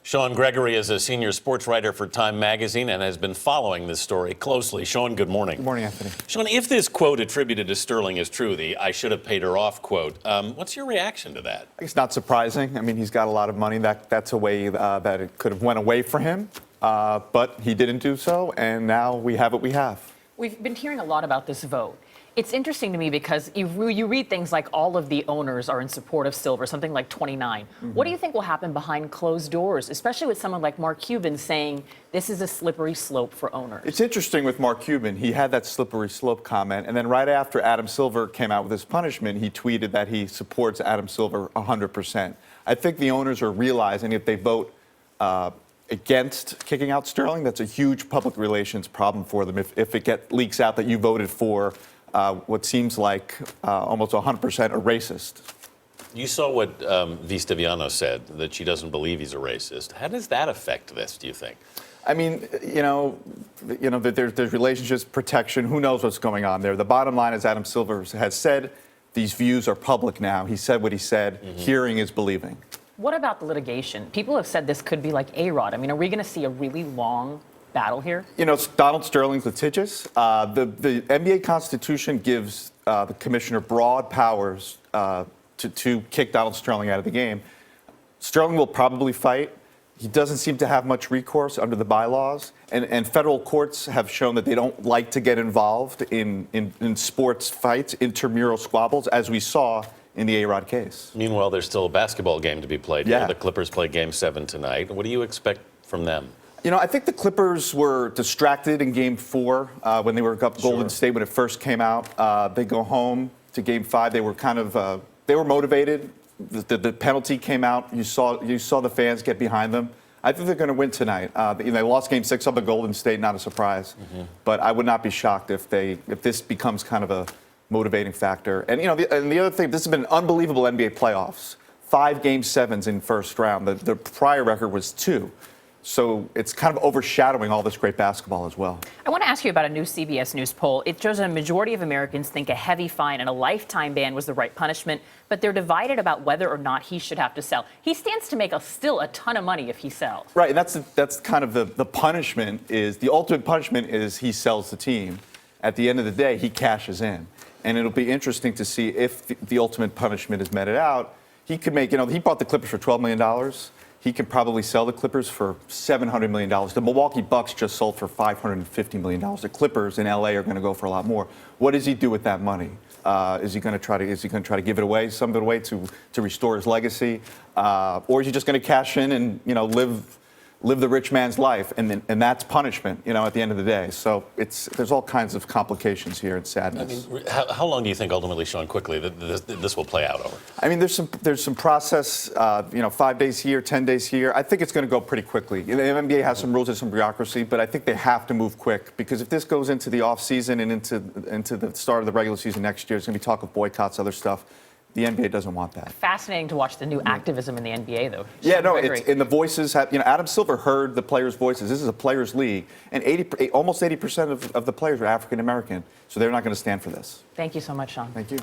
Sean Gregory is a senior sports writer for Time magazine and has been following this story closely. Sean, good morning. Good morning, Anthony. Sean, if this quote attributed to Sterling is true, the "I should have paid her off" quote, what's your reaction to that? It's not surprising. I mean, he's got a lot of money. That's a way that it could have went away for him, but he didn't do so, and now we have what we have. We've been hearing a lot about this vote. It's interesting to me because you read things like all of the owners are in support of Silver, something like 29. What do you think will happen behind closed doors, especially with someone like Mark Cuban saying this is a slippery slope for owners? It's interesting with Mark Cuban. He had that slippery slope comment, and then right after Adam Silver came out with his punishment, he tweeted that he supports Adam Silver 100%. I think the owners are realizing if they vote against kicking out Sterling, that's a huge public relations problem for them. If it leaks out that you voted for what seems like almost 100% a racist. You saw what Vistaviano said, that she doesn't believe he's a racist. How does that affect this, do you think? I mean, there's relationships, protection. Who knows what's going on there? The bottom line is Adam Silver has said these views are public now. He said what he said. Hearing is believing. What about the litigation? People have said this could be like A-Rod. I mean, are we going to see a really long battle here? You know, Donald Sterling's litigious. The NBA Constitution gives the commissioner broad powers to kick Donald Sterling out of the game. Sterling will probably fight. He doesn't seem to have much recourse under the bylaws, and federal courts have shown that they don't like to get involved in sports fights, intramural squabbles, as we saw in the A-Rod case. Meanwhile, there's still a basketball game to be played. Yeah. The Clippers play Game 7 tonight. What do you expect from them? You know, I think the Clippers were distracted in Game 4 when they were up Golden State when it first came out. They go home to Game 5. They were kind of they were motivated. The penalty came out. You saw the fans get behind them. I think they're going to win tonight. They lost Game 6 up at Golden State, not a surprise. But I would not be shocked if this becomes kind of a motivating factor. And the other thing, this has been unbelievable NBA playoffs. 5 Game 7s in first round. The prior record was 2. So it's kind of overshadowing all this great basketball as well. I want to ask you about a new CBS News poll. It shows a majority of Americans think a heavy fine and a lifetime ban was the right punishment, but they're divided about whether or not he should have to sell. He stands to make still a ton of money if he sells. Right, and that's kind of the punishment is, the ultimate punishment is he sells the team. At the end of the day, he cashes in. And it'll be interesting to see if the ultimate punishment is meted out. He could make, he bought the Clippers for $12 million. He could probably sell the Clippers for $700 million. The Milwaukee Bucks just sold for $550 million. The Clippers in LA are going to go for a lot more. What does he do with that money? Is he going to try to give it away, some of it away to restore his legacy, or is he just going to cash in and live the rich man's life, and that's punishment, at the end of the day. So there's all kinds of complications here and sadness. I mean, how long do you think ultimately, Sean, quickly, that this will play out over? I mean, there's some process, 5 days here, 10 days here. I think it's going to go pretty quickly. The NBA has some rules and some bureaucracy, but I think they have to move quick, because if this goes into the off season and into the start of the regular season next year, it's going to be talk of boycotts, other stuff. The NBA doesn't want that. Fascinating to watch the new activism in the NBA, though. Yeah, no, and the voices have, Adam Silver heard the players' voices. This is a players' league, and almost 80% of the players are African American, so they're not going to stand for this. Thank you so much, Sean. Thank you.